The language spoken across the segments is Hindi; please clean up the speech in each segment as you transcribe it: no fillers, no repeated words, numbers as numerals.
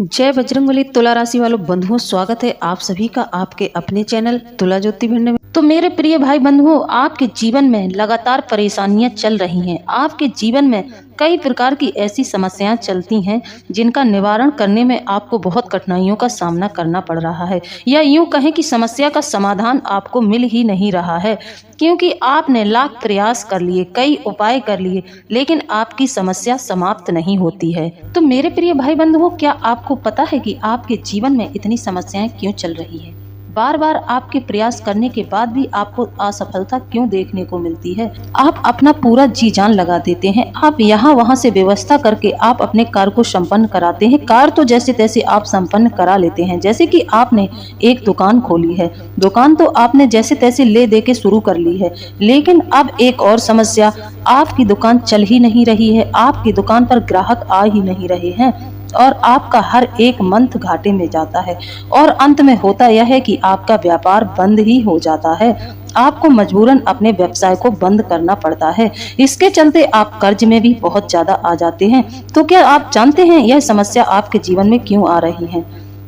जय बजरंगबली। तुला राशि वालों बंधुओं, स्वागत है आप सभी का आपके अपने चैनल तुला ज्योति भिंड में। तो मेरे प्रिय भाई बंधुओं, आपके जीवन में लगातार परेशानियां चल रही हैं। आपके जीवन में कई प्रकार की ऐसी समस्याएं चलती हैं जिनका निवारण करने में आपको बहुत कठिनाइयों का सामना करना पड़ रहा है, या यूं कहें कि समस्या का समाधान आपको मिल ही नहीं रहा है, क्योंकि आपने लाख प्रयास कर लिए, कई उपाय कर लिए, लेकिन आपकी समस्या समाप्त नहीं होती है। तो मेरे प्रिय भाई बंधुओं, क्या आपको पता है कि आपके जीवन में इतनी समस्याएं क्यों चल रही है? बार बार आपके प्रयास करने के बाद भी आपको असफलता क्यों देखने को मिलती है? आप अपना पूरा जी जान लगा देते हैं, आप यहाँ वहाँ से व्यवस्था करके आप अपने कार्य को संपन्न कराते हैं। कार्य तो जैसे तैसे आप संपन्न करा लेते हैं। जैसे कि आपने एक दुकान खोली है, दुकान तो आपने जैसे तैसे ले दे के शुरू कर ली है, लेकिन अब एक और समस्या, आपकी दुकान चल ही नहीं रही है, आपकी दुकान पर ग्राहक आ ही नहीं रहे हैं और आपका हर एक मंथ घाटे में जाता है और अंत में होता यह है कि आपका व्यापार बंद ही हो जाता है। आपको मजबूरन अपने व्यवसाय को बंद करना पड़ता है। इसके चलते आप कर्ज में भी बहुत ज्यादा आ जाते हैं। तो क्या आप जानते हैं यह समस्या आपके जीवन में क्यों आ रही है?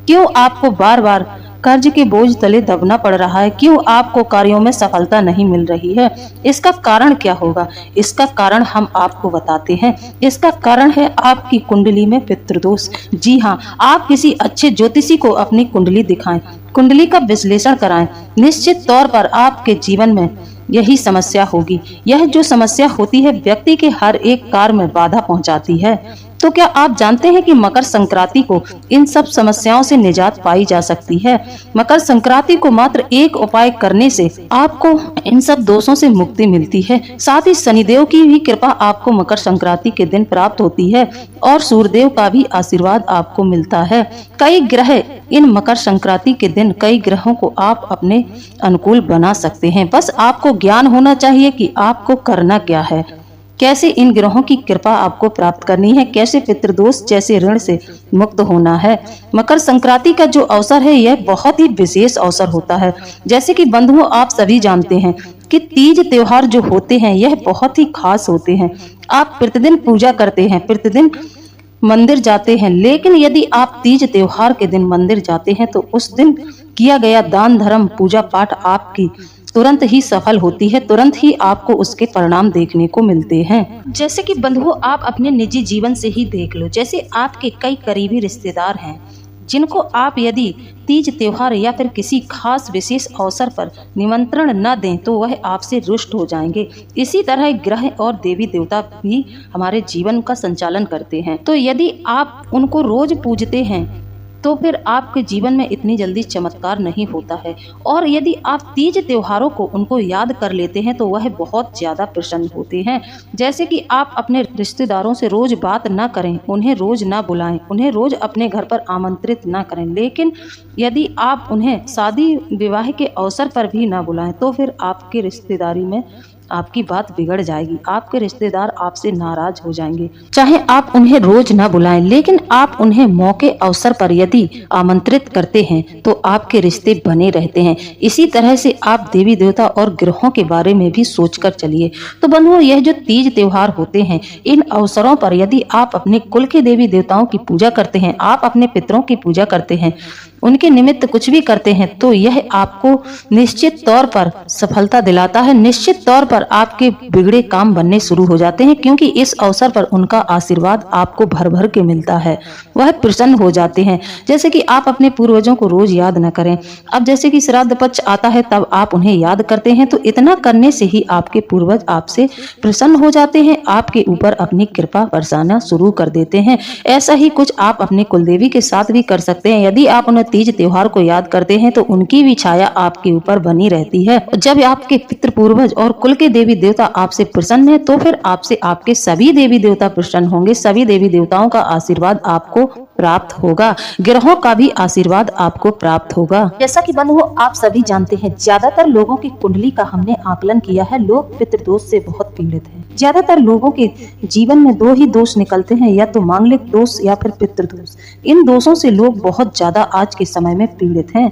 क्यों आपको बार बार कर्ज के बोझ तले दबना पड़ रहा है? क्यों आपको कार्यों में सफलता नहीं मिल रही है? इसका कारण क्या होगा? इसका कारण हम आपको बताते हैं। इसका कारण है आपकी कुंडली में पितृदोष। जी हाँ, आप किसी अच्छे ज्योतिषी को अपनी कुंडली दिखाएं, कुंडली का विश्लेषण कराएं। निश्चित तौर पर आपके जीवन में यही समस्या होगी। यह जो समस्या होती है व्यक्ति के हर एक कार्य में बाधा पहुंचाती है। तो क्या आप जानते हैं कि मकर संक्रांति को इन सब समस्याओं से निजात पाई जा सकती है? मकर संक्रांति को मात्र एक उपाय करने से आपको इन सब दोषों से मुक्ति मिलती है। साथ ही शनिदेव की भी कृपा आपको मकर संक्रांति के दिन प्राप्त होती है और सूर्यदेव का भी आशीर्वाद आपको मिलता है। कई ग्रह इन मकर संक्रांति के दिन कई ग्रहों को आप अपने अनुकूल बना सकते हैं। बस आपको ज्ञान होना चाहिए कि आपको करना क्या है, कैसे इन ग्रहों की कृपा आपको प्राप्त करनी है, कैसे पितृदोष जैसे ऋण से मुक्त होना है। मकर संक्रांति का जो अवसर है यह बहुत ही विशेष अवसर होता है। जैसे कि बंधुओं, आप सभी जानते हैं कि तीज त्योहार जो होते हैं यह बहुत ही खास होते हैं। आप प्रतिदिन पूजा करते हैं, प्रतिदिन मंदिर जाते हैं, लेकिन यदि आप तीज त्योहार के दिन मंदिर जाते हैं तो उस दिन किया गया दान धर्म पूजा पाठ आपकी तुरंत ही सफल होती है, तुरंत ही आपको उसके परिणाम देखने को मिलते हैं। जैसे कि बंधुओं, आप अपने निजी जीवन से ही देख लो। जैसे आपके कई करीबी रिश्तेदार हैं जिनको आप यदि तीज त्योहार या फिर किसी खास विशेष अवसर पर निमंत्रण न दें तो वह आपसे रुष्ट हो जाएंगे। इसी तरह ग्रह और देवी देवता भी हमारे जीवन का संचालन करते हैं। तो यदि आप उनको रोज पूजते हैं तो फिर आपके जीवन में इतनी जल्दी चमत्कार नहीं होता है। और यदि आप तीज त्योहारों को उनको याद कर लेते हैं तो वह बहुत ज्यादा प्रसन्न होते हैं। जैसे कि आप अपने रिश्तेदारों से रोज बात ना करें, उन्हें रोज ना बुलाएं, उन्हें रोज अपने घर पर आमंत्रित ना करें, लेकिन यदि आप उन्हें शादी विवाह के अवसर पर भी ना बुलाएं तो फिर आपकी रिश्तेदारी में आपकी बात बिगड़ जाएगी, आपके रिश्तेदार आपसे नाराज हो जाएंगे। चाहे आप उन्हें रोज ना बुलाएं, लेकिन आप उन्हें मौके अवसर पर यदि आमंत्रित करते हैं तो आपके रिश्ते बने रहते हैं। इसी तरह से आप देवी देवता और ग्रहों के बारे में भी सोचकर चलिए। तो बंधुओं, यह जो तीज त्योहार होते हैं, इन अवसरों पर यदि आप अपने कुल के देवी देवताओं की पूजा करते हैं, आप अपने पितरों की पूजा करते हैं, उनके निमित्त कुछ भी करते हैं, तो यह आपको निश्चित तौर पर सफलता दिलाता है। निश्चित तौर पर आपके बिगड़े काम बनने शुरू हो जाते हैं, क्योंकि इस अवसर पर उनका आशीर्वाद आपको भर भर के मिलता है। वह प्रसन्न हो जाते हैं। जैसे कि आप अपने पूर्वजों को रोज याद न करें, अब जैसे कि श्राद्ध पक्ष आता है तब आप उन्हें याद करते हैं, तो इतना करने से ही आपके पूर्वज आपसे प्रसन्न हो जाते हैं, आपके ऊपर अपनी कृपा बरसाना शुरू कर देते हैं। ऐसा ही कुछ आप अपने कुलदेवी के साथ भी कर सकते हैं। यदि आप उन्हें तीज त्योहार को याद करते हैं तो उनकी भी छाया आपके ऊपर बनी रहती है। जब आपके पितृ पूर्वज और कुल के देवी देवता आपसे प्रसन्न है तो फिर आपसे आपके सभी देवी देवता प्रसन्न होंगे। सभी देवी देवताओं का आशीर्वाद आपको प्राप्त होगा, ग्रहों का भी आशीर्वाद आपको प्राप्त होगा। जैसा कि बंधुओं, आप सभी जानते हैं, ज्यादातर लोगों की कुंडली का हमने आकलन किया है, लोग पितृदोष से बहुत पीड़ित हैं। ज्यादातर लोगों के जीवन में दो ही दोष निकलते हैं, या तो मांगलिक दोष या फिर पितृदोष। इन दोषों से लोग बहुत ज्यादा आज के समय में पीड़ित हैं।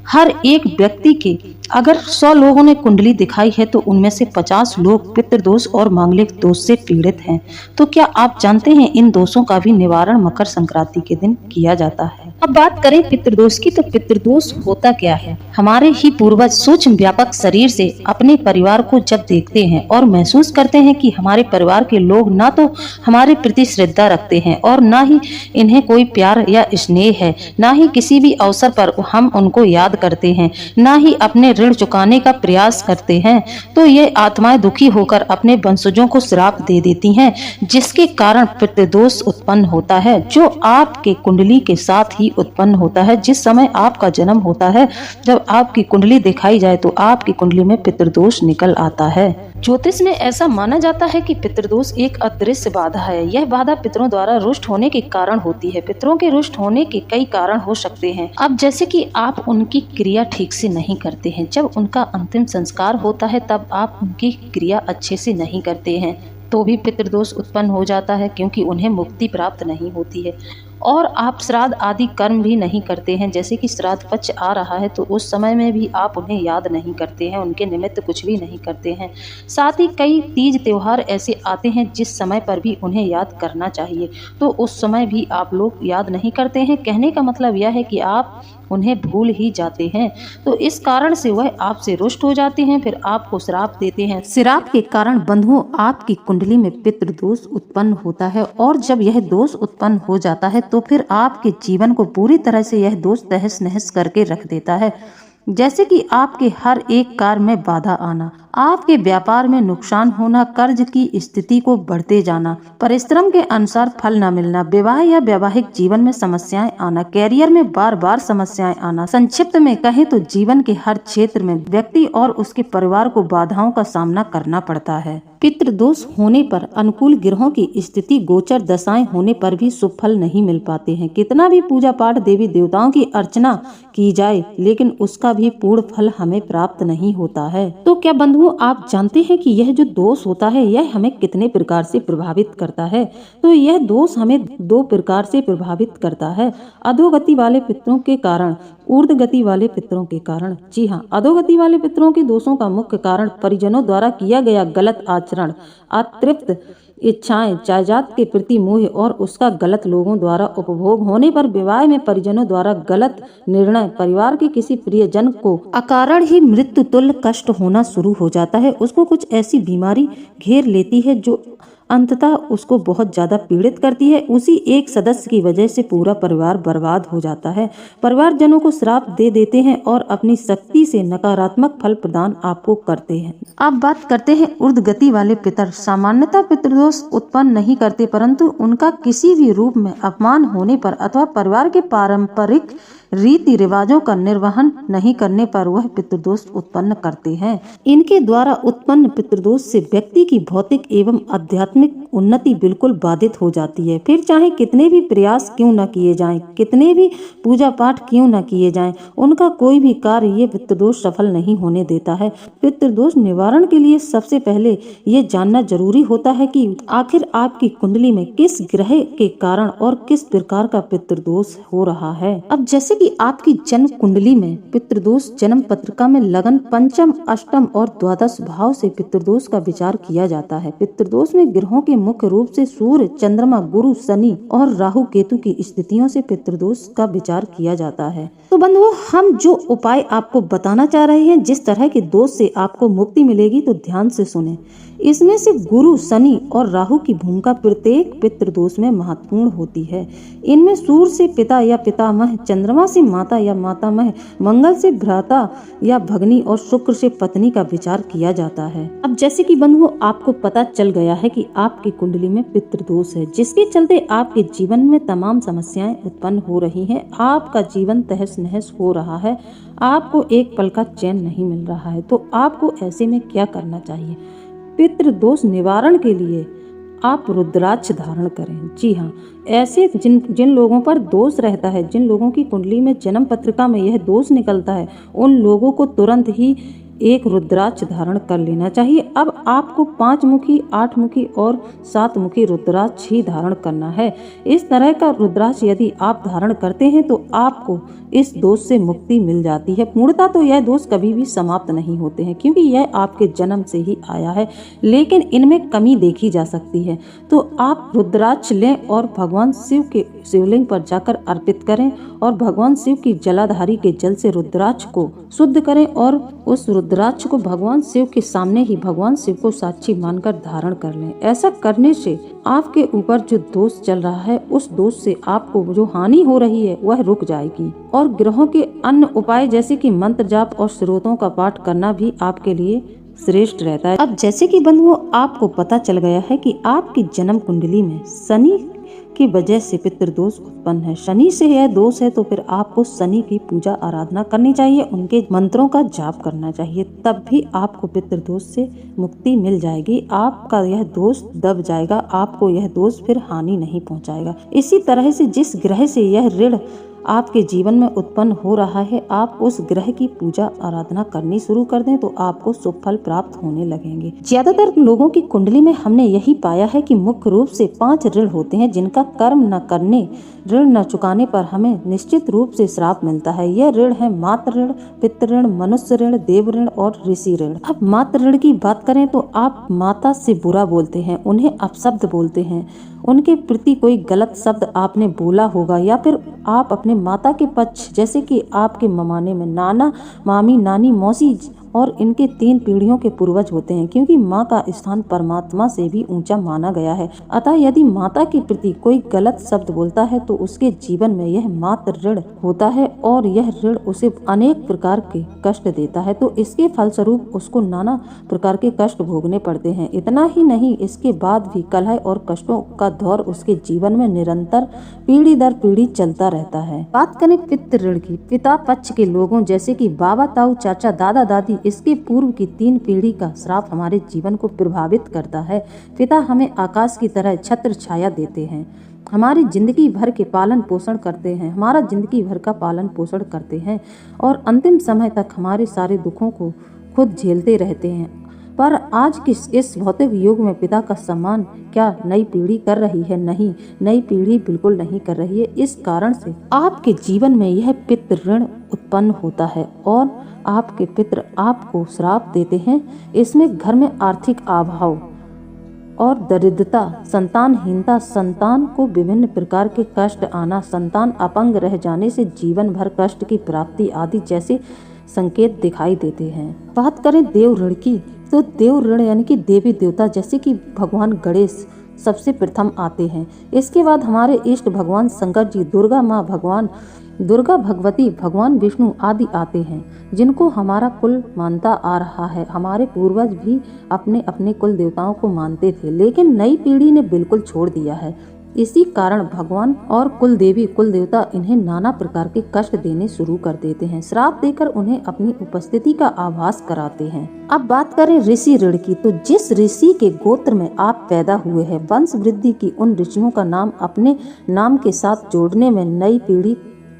हर एक व्यक्ति के अगर 100 लोगों ने कुंडली दिखाई है तो उनमें से 50 लोग पितृदोष और मांगलिक दोष से पीड़ित हैं। तो क्या आप जानते हैं इन दोषों का भी निवारण मकर संक्रांति के दिन किया जाता है। अब बात करें पितृदोष की, तो पितृदोष होता क्या है। हमारे ही पूर्वज सूक्ष्म व्यापक शरीर से अपने परिवार को जब देखते हैं और महसूस करते हैं कि हमारे परिवार के लोग ना तो हमारे प्रति श्रद्धा रखते हैं और ना ही इन्हें कोई प्यार या स्नेह है, ना ही किसी भी अवसर पर हम उनको याद करते हैं, ना ही अपने ऋण चुकाने का प्रयास करते हैं, तो ये आत्माएं दुखी होकर अपने वंशजों को श्राप दे देती हैं, जिसके कारण पितृदोष उत्पन्न होता है, जो आपके कुंडली के साथ ही उत्पन्न होता है। जिस समय आपका जन्म होता है, जब आपकी कुंडली दिखाई जाए तो आपकी कुंडली में पितृदोष निकल आता है। ज्योतिष में ऐसा माना जाता है कि पितृदोष एक अदृश्य बाधा है। यह बाधा पितरों द्वारा रुष्ट होने के कारण होती है। पितरों के रुष्ट होने के कई कारण हो सकते हैं। अब जैसे कि आप उनकी क्रिया ठीक से नहीं करते हैं, जब उनका अंतिम संस्कार होता है तब आप उनकी क्रिया अच्छे से नहीं करते हैं तो भी पितृदोष उत्पन्न हो जाता है, क्योंकि उन्हें मुक्ति प्राप्त नहीं होती है। और आप श्राद्ध आदि कर्म भी नहीं करते हैं, जैसे कि श्राद्ध पक्ष आ रहा है तो उस समय में भी आप उन्हें याद नहीं करते हैं, उनके निमित्त कुछ भी नहीं करते हैं। साथ ही कई तीज त्योहार ऐसे आते हैं जिस समय पर भी उन्हें याद करना चाहिए, तो उस समय भी आप लोग याद नहीं करते हैं। कहने का मतलब यह है कि आप उन्हें भूल ही जाते हैं, तो इस कारण से वह आपसे रुष्ट हो जाते हैं, फिर आपको श्राप देते हैं। श्राप के कारण बंधुओं आपकी कुंडली में पितृदोष उत्पन्न होता है, और जब यह दोष उत्पन्न हो जाता है तो फिर आपके जीवन को पूरी तरह से यह दोष तहस नहस करके रख देता है। जैसे कि आपके हर एक कार्य में बाधा आना, आपके व्यापार में नुकसान होना, कर्ज की स्थिति को बढ़ते जाना, परिश्रम के अनुसार फल न मिलना, विवाह या वैवाहिक जीवन में समस्याएं आना, कैरियर में बार बार समस्याएं आना। संक्षिप्त में कहें तो जीवन के हर क्षेत्र में व्यक्ति और उसके परिवार को बाधाओं का सामना करना पड़ता है। पितृदोष होने पर अनुकूल ग्रहों की स्थिति, गोचर दशाएं होने पर भी शुभ फल नहीं मिल पाते हैं। कितना भी पूजा पाठ देवी देवताओं की अर्चना की जाए, लेकिन उसका भी पूर्ण फल हमें प्राप्त नहीं होता है। तो क्या बंधुओं आप जानते हैं कि यह जो दोष होता है यह हमें कितने प्रकार से प्रभावित करता है। तो यह दोष हमें 2 प्रकार से प्रभावित करता है, अधोगति वाले पितरों के कारण, ऊर्ध्व गति वाले पितरों के कारण। जी हाँ, अधोगति वाले पितरों के दोषों का मुख्य कारण परिजनों द्वारा किया गया गलत आचरण, अतृप्त इच्छाएं, जायदाद के प्रति मोह और उसका गलत लोगों द्वारा उपभोग होने पर, विवाह में परिजनों द्वारा गलत निर्णय, परिवार के किसी प्रियजन को अकारण ही मृत्यु तुल्य कष्ट होना शुरू हो जाता है, उसको कुछ ऐसी बीमारी घेर लेती है जो अंततः उसको बहुत ज्यादा पीड़ित करती है। उसी एक सदस्य की वजह से पूरा परिवार बर्बाद हो जाता है। परिवारजनों को श्राप दे देते हैं और अपनी शक्ति से नकारात्मक फल प्रदान आपको करते हैं। अब बात करते हैं ऊर्ध्व गति वाले पितर। सामान्यतः पितृदोष उत्पन्न नहीं करते, परंतु उनका किसी भी रूप में अपमान होने पर अथवा परिवार के पारंपरिक रीति रिवाजों का निर्वहन नहीं करने पर वह पितृदोष उत्पन्न करते हैं। इनके द्वारा उत्पन्न पितृदोष से व्यक्ति की भौतिक एवं आध्यात्मिक उन्नति बिल्कुल बाधित हो जाती है। फिर चाहे कितने भी प्रयास क्यों न किए जाएं, कितने भी पूजा पाठ क्यों न किए जाएं, उनका कोई भी कार्य ये पितृदोष सफल नहीं होने देता है। पितृदोष निवारण के लिए सबसे पहले ये जानना जरूरी होता है कि आखिर आपकी कुंडली में किस ग्रह के कारण और किस प्रकार का पितृदोष हो रहा है। अब जैसे कि आपकी जन्म कुंडली में पितृदोष जन्म पत्रिका में लगन, पंचम, अष्टम और द्वादश भाव से पितृदोष का विचार किया जाता है। पितृदोष में ग्रहों के मुख्य रूप से सूर्य, चंद्रमा, गुरु, शनि और राहु केतु की स्थितियों से पितृदोष का विचार किया जाता है। तो बंधुओं, हम जो उपाय आपको बताना चाह रहे हैं, जिस तरह के दोष से आपको मुक्ति मिलेगी, तो ध्यान से सुने। इसमें से गुरु, शनि और राहु की भूमिका प्रत्येक पितृदोष में महत्वपूर्ण होती है। इनमें सूर्य से पिता या पितामह, चंद्रमा से माता या मातामह, मंगल से भ्राता या भगनी और शुक्र से पत्नी का विचार किया जाता है। अब जैसे कि बंधुओं, आपको पता चल गया है कि आपकी कुंडली में पितृदोष है, जिसके चलते आपके जीवन में तमाम समस्याएं उत्पन्न हो रही हैं। आपका जीवन तहस नहस हो रहा है, आपको एक पल का चैन नहीं मिल रहा है। तो आपको ऐसे में क्या करना चाहिए? पितृदोष निवारण के लिए आप रुद्राक्ष धारण करें। जी हाँ, ऐसे जिन लोगों पर दोष रहता है, जिन लोगों की कुंडली में जन्म पत्रिका में यह दोष निकलता है, उन लोगों को तुरंत ही एक रुद्राक्ष धारण कर लेना चाहिए। अब आपको 5 मुखी, 8 मुखी और 7 मुखी रुद्राक्ष ही धारण करना है। इस तरह का रुद्राक्ष यदि आप धारण करते हैं तो आपको इस दोष से मुक्ति मिल जाती है। पूर्णतः तो यह दोष कभी भी समाप्त नहीं होते हैं, क्योंकि यह आपके जन्म से ही आया है, लेकिन इनमें कमी देखी जा सकती है। तो आप रुद्राक्ष लें और भगवान शिव के शिवलिंग पर जाकर अर्पित करें और भगवान शिव की जलाधारी के जल से रुद्राक्ष को शुद्ध करें और उस रुद्राक्ष को भगवान शिव के सामने ही भगवान शिव को साक्षी मानकर धारण कर लें। ऐसा करने से आपके ऊपर जो दोष चल रहा है, उस दोष से आपको जो हानि हो रही है वह रुक जाएगी। और ग्रहों के अन्य उपाय जैसे कि मंत्र जाप और स्रोतों का पाठ करना भी आपके लिए श्रेष्ठ रहता है। अब जैसे कि बंधुओं, आपको पता चल गया है कि आपकी जन्म कुंडली में शनि की वजह से पितृदोष उत्पन्न है। शनि से यह दोष है तो फिर आपको शनि की पूजा आराधना करनी चाहिए, उनके मंत्रों का जाप करना चाहिए, तब भी आपको पितृदोष से मुक्ति मिल जाएगी। आपका यह दोष दब जाएगा, आपको यह दोष फिर हानि नहीं पहुंचाएगा। इसी तरह से जिस ग्रह से यह ऋण आपके जीवन में उत्पन्न हो रहा है, आप उस ग्रह की पूजा आराधना करनी शुरू कर दें तो आपको शुभ फल प्राप्त होने लगेंगे। ज्यादातर लोगों की कुंडली में हमने यही पाया है कि मुख्य रूप से 5 ऋण होते हैं, जिनका कर्म न करने, ऋण न चुकाने पर हमें निश्चित रूप से श्राप मिलता है। यह ऋण है मातृ ऋण, पितृ ऋण, मनुष्य ऋण, देव ऋण और ऋषि ऋण। अब मातृ ऋण की बात करें तो आप माता से बुरा बोलते हैं, उन्हें अपशब्द बोलते हैं, उनके प्रति कोई गलत शब्द आपने बोला होगा, या फिर आप अपने माता के पक्ष जैसे कि आपके ममाने में नाना, मामी, नानी, मौसी और इनके 3 पीढ़ियों के पूर्वज होते हैं, क्योंकि माँ का स्थान परमात्मा से भी ऊंचा माना गया है। अतः यदि माता के प्रति कोई गलत शब्द बोलता है तो उसके जीवन में यह मातृ ऋण होता है और यह ऋण उसे अनेक प्रकार के कष्ट देता है। तो इसके फलस्वरूप उसको नाना प्रकार के कष्ट भोगने पड़ते हैं। इतना ही नहीं, इसके बाद भी कलह और कष्टों का दौर उसके जीवन में निरंतर पीढ़ी दर पीढ़ी चलता रहता है। बात करें पितृ ऋण की, पिता पक्ष के लोगों जैसे कि बाबा, ताऊ, चाचा, दादा, दादी, इसके पूर्व की 3 पीढ़ी का श्राप हमारे जीवन को प्रभावित करता है। पिता हमें आकाश की तरह छत्र छाया देते हैं, हमारी जिंदगी भर के पालन पोषण करते हैं, हमारा जिंदगी भर का पालन पोषण करते हैं और अंतिम समय तक हमारे सारे दुखों को खुद झेलते रहते हैं। पर आज की इस भौतिक युग में पिता का सम्मान क्या नई पीढ़ी कर रही है? नहीं, नई पीढ़ी बिल्कुल नहीं कर रही है। इस कारण से आपके जीवन में यह पितृ ऋण उत्पन्न होता है और आपके पितृ आपको श्राप देते हैं। इसमें घर में आर्थिक अभाव और दरिद्रता, संतानहीनता, संतान को विभिन्न प्रकार के कष्ट आना, संतान अपंग रह जाने से जीवन भर कष्ट की प्राप्ति आदि जैसे संकेत दिखाई देते हैं। बात करें देव ऋण की, तो देव ऋण यानी कि देवी देवता जैसे कि भगवान गणेश सबसे प्रथम आते हैं। इसके बाद हमारे इष्ट भगवान शंकर जी, दुर्गा माँ, भगवान दुर्गा भगवती, भगवान विष्णु आदि आते हैं, जिनको हमारा कुल मानता आ रहा है। हमारे पूर्वज भी अपने अपने कुल देवताओं को मानते थे, लेकिन नई पीढ़ी ने बिल्कुल छोड़ दिया है। इसी कारण भगवान और कुल देवी, कुल देवता इन्हें नाना प्रकार के कष्ट देने शुरू कर देते हैं, श्राप देकर उन्हें अपनी उपस्थिति का आभास कराते हैं। अब बात करें ऋषि ऋण की, तो जिस ऋषि के गोत्र में आप पैदा हुए हैं, वंश वृद्धि की उन ऋषियों का नाम अपने नाम के साथ जोड़ने में नई पीढ़ी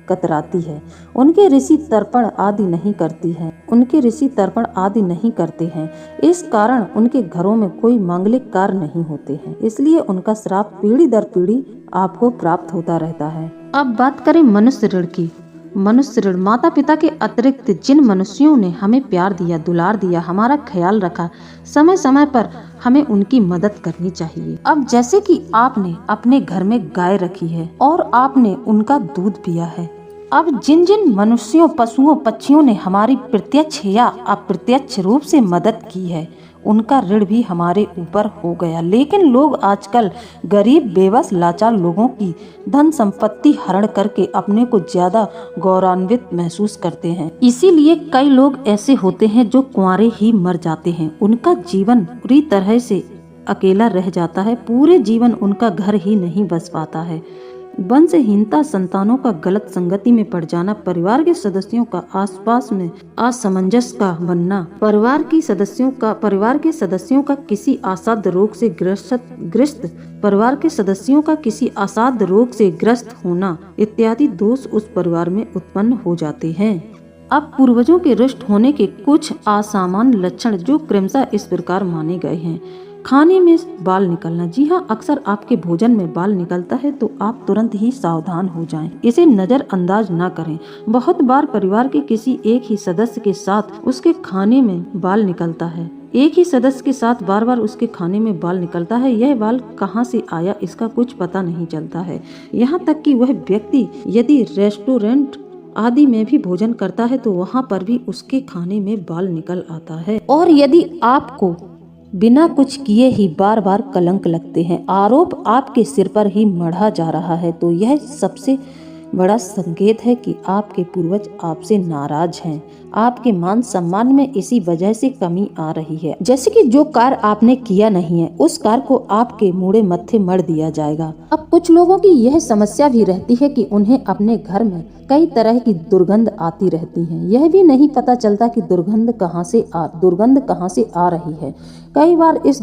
कतराती है। उनके ऋषि तर्पण आदि नहीं करती है, उनके ऋषि तर्पण आदि नहीं करते हैं। इस कारण उनके घरों में कोई मांगलिक कार्य नहीं होते हैं, इसलिए उनका श्राप पीढ़ी दर पीढ़ी आपको प्राप्त होता रहता है। अब बात करें मनुष्य ऋण की। मनुष्य ऋण, माता पिता के अतिरिक्त जिन मनुष्यों ने हमें प्यार दिया, दुलार दिया, हमारा ख्याल रखा, समय समय पर हमें उनकी मदद करनी चाहिए। अब जैसे कि आपने अपने घर में गाय रखी है और आपने उनका दूध पिया है, अब जिन जिन मनुष्यों, पशुओं, पक्षियों ने हमारी प्रत्यक्ष या अप्रत्यक्ष रूप से मदद की है, उनका ऋण भी हमारे ऊपर हो गया। लेकिन लोग आजकल गरीब, बेबस, लाचार लोगों की धन संपत्ति हरण करके अपने को ज्यादा गौरवान्वित महसूस करते हैं। इसीलिए कई लोग ऐसे होते हैं जो कुंवारे ही मर जाते हैं। उनका जीवन पूरी तरह से अकेला रह जाता है, पूरे जीवन उनका घर ही नहीं बस पाता है। वंशहीनता, संतानों का गलत संगति में पड़ जाना, परिवार के सदस्यों का आसपास में असमंजस का बनना, परिवार के सदस्यों का किसी असाध्य रोग से ग्रस्त होना इत्यादि दोष उस परिवार में उत्पन्न हो जाते हैं। अब पूर्वजों के रुष्ट होने के कुछ असामान्य लक्षण जो क्रमशः इस प्रकार माने गए हैं। खाने में बाल निकलना। जी हाँ, अक्सर आपके भोजन में बाल निकलता है तो आप तुरंत ही सावधान हो जाएं। इसे नजरअंदाज ना करें। बहुत बार परिवार के किसी एक ही सदस्य के साथ उसके खाने में बाल निकलता है। एक ही सदस्य के साथ बार बार उसके खाने में बाल निकलता है। यह बाल कहाँ से आया इसका कुछ पता नहीं चलता है। यहाँ तक कि वह व्यक्ति यदि रेस्टोरेंट आदि में भी भोजन करता है तो वहाँ पर भी उसके खाने में बाल निकल आता है। और यदि आपको बिना कुछ किए ही बार बार कलंक लगते हैं, आरोप आपके सिर पर ही मढ़ा जा रहा है, तो यह सबसे बड़ा संकेत है कि आपके पूर्वज आपसे नाराज हैं। आपके मान सम्मान में इसी वजह से कमी आ रही है। जैसे कि जो कार्य आपने किया नहीं है उस कार्य को आपके मुड़े मत्थे मढ़ दिया जाएगा। अब कुछ लोगों की यह समस्या भी रहती है कि उन्हें अपने घर में कई तरह की दुर्गंध आती रहती है। यह भी नहीं पता चलता कि दुर्गंध कहाँ से आ रही है। कई बार इस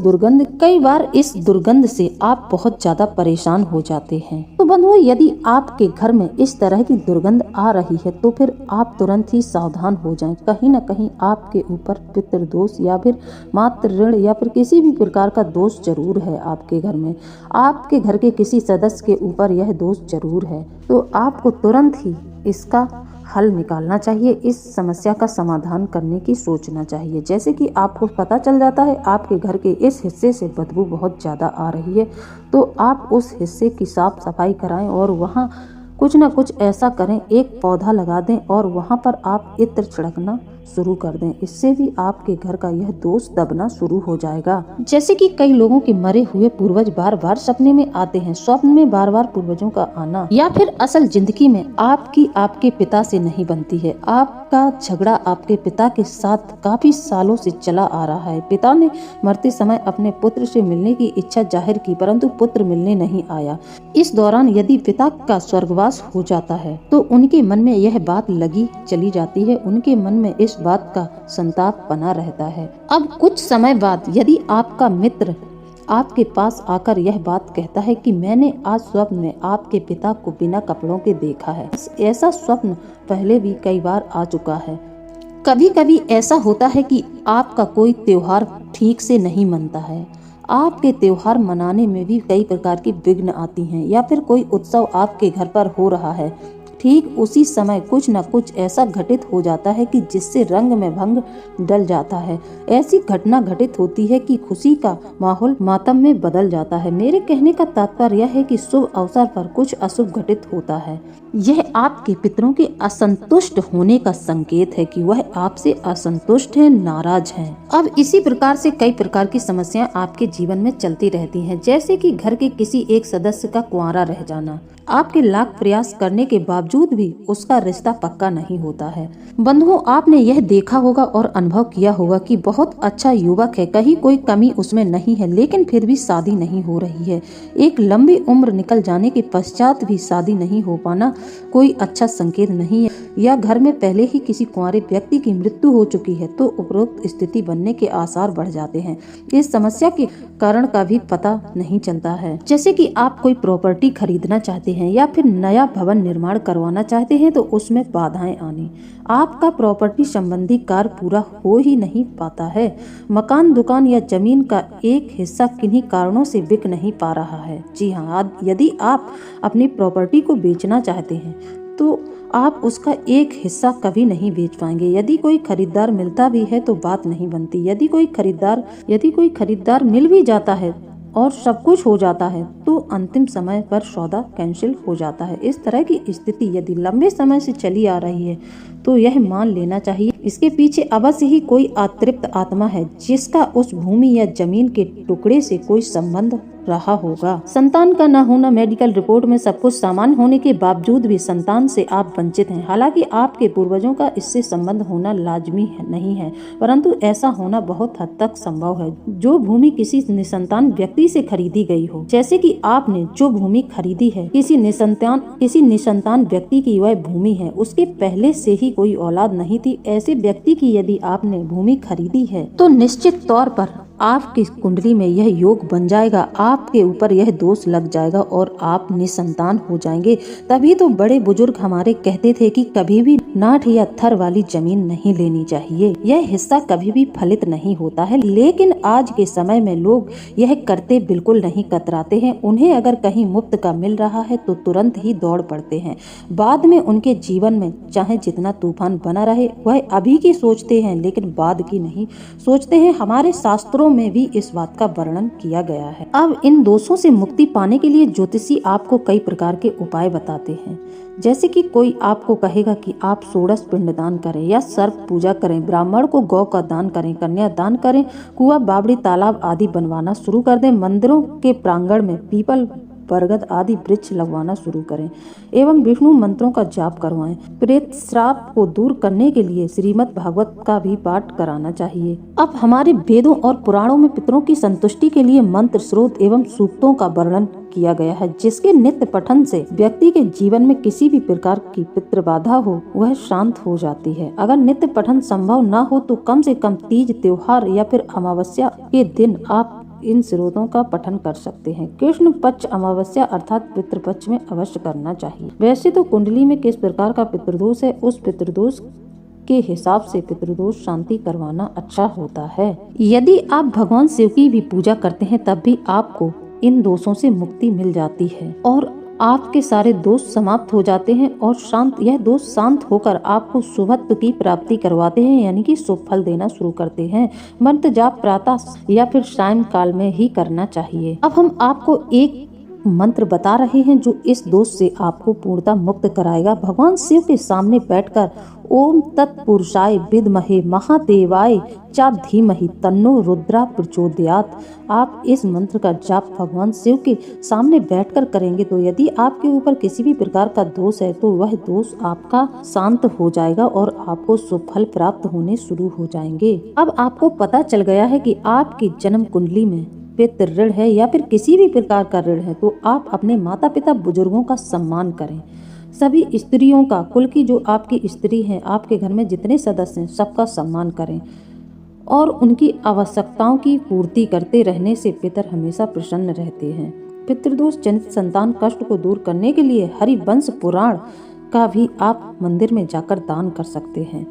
दुर्गंध से आप बहुत ज्यादा परेशान हो जाते हैं। तो बंधुओं, यदि आपके घर में इस तरह की दुर्गंध आ रही है तो फिर आप तुरंत ही सावधान हो जाएं। कहीं न कहीं आपके ऊपर पितृ दोष या फिर मातृ ऋण या फिर किसी भी प्रकार का दोष जरूर है। आपके घर में आपके घर के किसी सदस्य के ऊपर यह दोष जरूर है। तो आपको तुरंत ही इसका हल निकालना चाहिए। इस समस्या का समाधान करने की सोचना चाहिए। जैसे कि आपको पता चल जाता है आपके घर के इस हिस्से से बदबू बहुत ज़्यादा आ रही है तो आप उस हिस्से की साफ सफाई कराएं और वहाँ कुछ न कुछ ऐसा करें, एक पौधा लगा दें और वहाँ पर आप इत्र छिड़कना शुरू कर दें। इससे भी आपके घर का यह दोष दबना शुरू हो जाएगा। जैसे कि कई लोगों के मरे हुए पूर्वज बार बार सपने में आते हैं। स्वप्न में बार बार पूर्वजों का आना या फिर असल जिंदगी में आपके पिता से नहीं बनती है। आपका झगड़ा आपके पिता के साथ काफी सालों से चला आ रहा है। पिता ने मरते समय अपने पुत्र से मिलने की इच्छा जाहिर की परंतु पुत्र मिलने नहीं आया। इस दौरान यदि पिता का स्वर्गवास हो जाता है तो उनके मन में यह बात लगी चली जाती है। उनके मन में इस बात का संताप बना रहता है। अब कुछ समय बाद यदि आपका मित्र आपके पास आकर यह बात कहता है कि मैंने आज स्वप्न में आपके पिता को बिना कपड़ों के देखा है। ऐसा स्वप्न पहले भी कई बार आ चुका है। कभी कभी ऐसा होता है कि आपका कोई त्योहार ठीक से नहीं मनता है। आपके त्योहार मनाने में भी कई प्रकार की विघ्न आती हैं या फिर कोई उत्सव आपके घर पर हो रहा है। ठीक उसी समय कुछ न कुछ ऐसा घटित हो जाता है कि जिससे रंग में भंग डल जाता है। ऐसी घटना घटित होती है कि खुशी का माहौल मातम में बदल जाता है। मेरे कहने का तात्पर्य यह है कि शुभ अवसर पर कुछ अशुभ घटित होता है। यह आपके पितरों के असंतुष्ट होने का संकेत है कि वह आपसे असंतुष्ट हैं, नाराज हैं। अब इसी प्रकार से कई प्रकार की समस्याएं आपके जीवन में चलती रहती हैं। जैसे कि घर के किसी एक सदस्य का कुंवारा रह जाना। आपके लाख प्रयास करने के बावजूद भी उसका रिश्ता पक्का नहीं होता है। बंधुओं, आपने यह देखा होगा और अनुभव किया होगा कि बहुत अच्छा युवक है, कहीं कोई कमी उसमें नहीं है, लेकिन फिर भी शादी नहीं हो रही है। एक लंबी उम्र निकल जाने के पश्चात भी शादी नहीं हो पाना कोई अच्छा संकेत नहीं है। या घर में पहले ही किसी कुंवारे व्यक्ति की मृत्यु हो चुकी है तो उपरोक्त स्थिति बनने के आसार बढ़ जाते हैं। इस समस्या के कारण का भी पता नहीं चलता है। जैसे कि आप कोई प्रॉपर्टी खरीदना चाहते हैं या फिर नया भवन निर्माण करवाना चाहते हैं तो उसमें बाधाएं आनी। आपका प्रॉपर्टी संबंधी कार्य पूरा हो ही नहीं पाता है। मकान, दुकान या जमीन का एक हिस्सा किन्हीं कारणों से बिक नहीं पा रहा है। जी हाँ, यदि आप अपनी प्रॉपर्टी को बेचना चाहते हैं तो आप उसका एक हिस्सा कभी नहीं बेच पाएंगे। यदि कोई खरीदार मिलता भी है तो बात नहीं बनती। यदि कोई खरीदार मिल भी जाता है और सब कुछ हो जाता है तो अंतिम समय पर सौदा कैंसिल हो जाता है। इस तरह की स्थिति यदि लंबे समय से चली आ रही है तो यह मान लेना चाहिए इसके पीछे अवश्य ही कोई अतृप्त आत्मा है जिसका उस भूमि या जमीन के टुकड़े से कोई संबंध रहा होगा। संतान का न होना, मेडिकल रिपोर्ट में सब कुछ सामान्य होने के बावजूद भी संतान से आप वंचित हैं। हालांकि आपके पूर्वजों का इससे संबंध होना लाजमी नहीं है, परंतु ऐसा होना बहुत हद तक संभव है। जो भूमि किसी निसंतान व्यक्ति से खरीदी गई हो, जैसे कि आपने जो भूमि खरीदी है किसी निसंतान व्यक्ति की वह भूमि है, उसके पहले से ही कोई औलाद नहीं थी। ऐसे व्यक्ति की यदि आपने भूमि खरीदी है तो निश्चित तौर पर आपकी कुंडली में यह योग बन जाएगा, आपके ऊपर यह दोष लग जाएगा और आप निसंतान हो जाएंगे। तभी तो बड़े बुजुर्ग हमारे कहते थे कि कभी भी नाठ या थर वाली जमीन नहीं लेनी चाहिए, यह हिस्सा कभी भी फलित नहीं होता है। लेकिन आज के समय में लोग यह करते बिल्कुल नहीं कतराते हैं। उन्हें अगर कहीं मुफ्त का मिल रहा है तो तुरंत ही दौड़ पड़ते हैं। बाद में उनके जीवन में चाहे जितना तूफान बना रहे, वह अभी की सोचते हैं लेकिन बाद की नहीं सोचते हैं। हमारे शास्त्रों में भी इस बात का वर्णन किया गया है। अब इन दोषों से मुक्ति पाने के लिए ज्योतिषी आपको कई प्रकार के उपाय बताते हैं। जैसे कि कोई आपको कहेगा कि आप षोडश पिंडदान करें या सर्प पूजा करें, ब्राह्मण को गौ का दान करें, कन्या दान करें, कुआं, बावड़ी, तालाब आदि बनवाना शुरू कर दें, मंदिरों के प्रांगण में पीपल, बरगद आदि वृक्ष लगवाना शुरू करें एवं विष्णु मंत्रों का जाप करवाएं। प्रेत श्राप को दूर करने के लिए श्रीमद् भागवत का भी पाठ कराना चाहिए। अब हमारे वेदों और पुराणों में पितरों की संतुष्टि के लिए मंत्र, स्रोत एवं सूक्तों का वर्णन किया गया है, जिसके नित्य पठन से व्यक्ति के जीवन में किसी भी प्रकार की पितृबाधा हो वह शांत हो जाती है। अगर नित्य पठन संभव न हो तो कम से कम तीज त्योहार या फिर अमावस्या के दिन आप इन स्रोतों का पठन कर सकते हैं। कृष्ण पक्ष अमावस्या अर्थात पितृपक्ष में अवश्य करना चाहिए। वैसे तो कुंडली में किस प्रकार का पितृदोष है, उस पितृदोष के हिसाब से पितृदोष शांति करवाना अच्छा होता है। यदि आप भगवान शिव की भी पूजा करते हैं तब भी आपको इन दोषों से मुक्ति मिल जाती है और आपके सारे दोष समाप्त हो जाते हैं और यह दोष शांत होकर आपको शुभत्व की प्राप्ति करवाते हैं, यानी कि शुभ फल देना शुरू करते हैं। मंत्र जाप प्रातः या फिर सायं काल में ही करना चाहिए। अब हम आपको एक मंत्र बता रहे हैं जो इस दोष से आपको पूर्णतः मुक्त कराएगा। भगवान शिव के सामने बैठकर ओम तत्पुरुषाय विद्महे महादेवाय च धीमहि तन्नो रुद्रा प्रचोदयात् आप इस मंत्र का जाप भगवान शिव के सामने बैठकर करेंगे तो यदि आपके ऊपर किसी भी प्रकार का दोष है तो वह दोष आपका शांत हो जाएगा और आपको शुभ फल प्राप्त होने शुरू हो जाएंगे। अब आपको पता चल गया है कि आपकी जन्म कुंडली में पितृ ऋण है या फिर किसी भी प्रकार का ऋण है तो आप अपने माता पिता बुजुर्गों का सम्मान करें। सभी स्त्रियों का, कुल की जो आपकी स्त्री हैं, आपके घर में जितने सदस्य हैं सबका सम्मान करें और उनकी आवश्यकताओं की पूर्ति करते रहने से पितर हमेशा प्रसन्न रहते हैं। पितृदोष जनित संतान कष्ट को दूर करने के लिए हरिवंश पुराण का भी आप मंदिर में जाकर दान कर सकते हैं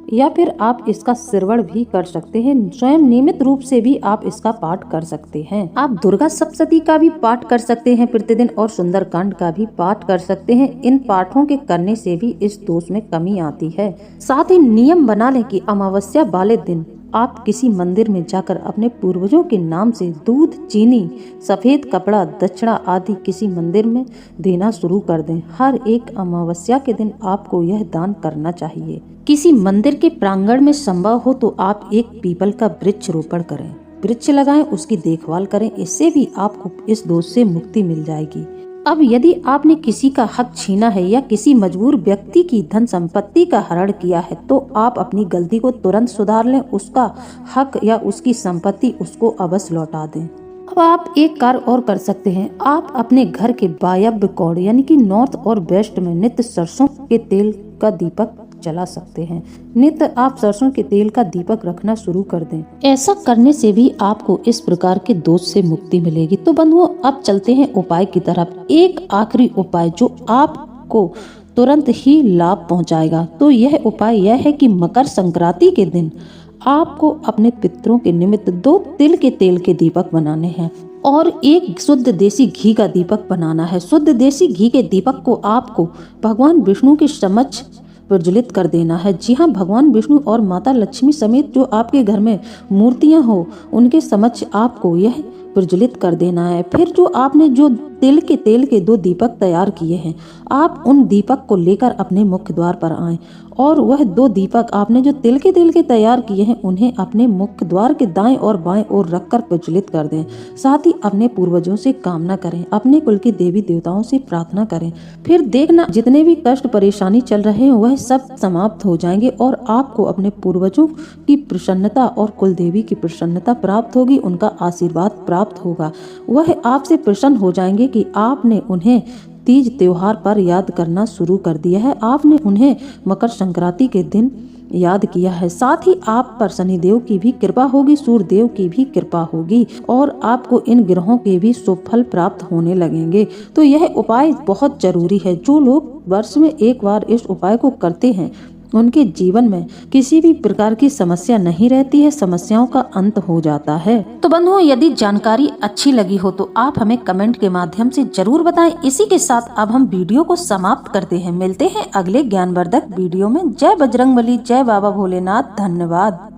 या फिर आप इसका श्रवण भी कर सकते हैं। स्वयं नियमित रूप से भी आप इसका पाठ कर सकते हैं। आप दुर्गा सप्तशती का भी पाठ कर सकते हैं प्रतिदिन और सुंदरकांड का भी पाठ कर सकते हैं। इन पाठों के करने से भी इस दोष में कमी आती है। साथ ही नियम बना लें कि अमावस्या वाले दिन आप किसी मंदिर में जाकर अपने पूर्वजों के नाम से दूध, चीनी, सफेद कपड़ा, दक्षिणा आदि किसी मंदिर में देना शुरू कर दें। हर एक अमावस्या के दिन आपको यह दान करना चाहिए। किसी मंदिर के प्रांगण में संभव हो तो आप एक पीपल का वृक्ष रोपण करें, वृक्ष लगाएं, उसकी देखभाल करें। इससे भी आपको इस दोष से मुक्ति मिल जाएगी। अब यदि आपने किसी का हक छीना है या किसी मजबूर व्यक्ति की धन संपत्ति का हरण किया है तो आप अपनी गलती को तुरंत सुधार लें। उसका हक या उसकी संपत्ति उसको अवश्य लौटा दें। अब आप एक कार्य और कर सकते हैं। आप अपने घर के वायव्य कोण यानी कि नॉर्थ और वेस्ट में नित्य सरसों के तेल का दीपक जला सकते हैं। नित्य आप सरसों के तेल का दीपक रखना शुरू कर दें। ऐसा करने से भी आपको इस प्रकार के दोष से मुक्ति मिलेगी। तो बंधुओं, अब चलते हैं उपाय की तरफ। एक आखिरी उपाय जो आपको तुरंत ही लाभ पहुंचाएगा। तो यह उपाय यह है कि मकर संक्रांति के दिन आपको अपने पितरों के निमित्त 2 तिल के तेल के दीपक बनाने हैं और एक शुद्ध देसी घी का दीपक बनाना है। शुद्ध देसी घी के दीपक को आपको भगवान विष्णु के समक्ष प्रज्वलित कर देना है। जी हाँ, भगवान विष्णु और माता लक्ष्मी समेत जो आपके घर में मूर्तियां हो उनके समक्ष आपको यह प्रज्वलित कर देना है। फिर जो आपने जो तिल के तेल के 2 दीपक तैयार किए हैं, आप उन दीपक को लेकर अपने मुख्य द्वार पर आएं और वह 2 दीपक आपने जो तिल के तैयार किए हैं उन्हें अपने मुख्य द्वार के दाएं और बाएं ओर रखकर प्रज्वलित कर दें। साथ ही अपने पूर्वजों से कामना करें, अपने कुल के देवी देवताओं से प्रार्थना करें। फिर देखना जितने भी कष्ट परेशानी चल रहे हैं वह सब समाप्त हो जाएंगे और आपको अपने पूर्वजों की प्रसन्नता और कुल देवी की प्रसन्नता प्राप्त होगी, उनका आशीर्वाद प्राप्त होगा। वह आपसे प्रसन्न हो जाएंगे कि आपने उन्हें तीज त्योहार पर याद करना शुरू कर दिया है। आपने उन्हें मकर संक्रांति के दिन याद किया है। साथ ही आप पर शनिदेव की भी कृपा होगी, सूर्यदेव की भी कृपा होगी और आपको इन ग्रहों के भी शुभ फल प्राप्त होने लगेंगे। तो यह उपाय बहुत जरूरी है। जो लोग वर्ष में एक बार इस उपाय को करते हैं उनके जीवन में किसी भी प्रकार की समस्या नहीं रहती है, समस्याओं का अंत हो जाता है। तो बंधुओं, यदि जानकारी अच्छी लगी हो तो आप हमें कमेंट के माध्यम से जरूर बताएं। इसी के साथ अब हम वीडियो को समाप्त करते हैं। मिलते हैं अगले ज्ञानवर्धक वीडियो में। जय बजरंगबली, जय बाबा भोलेनाथ, धन्यवाद।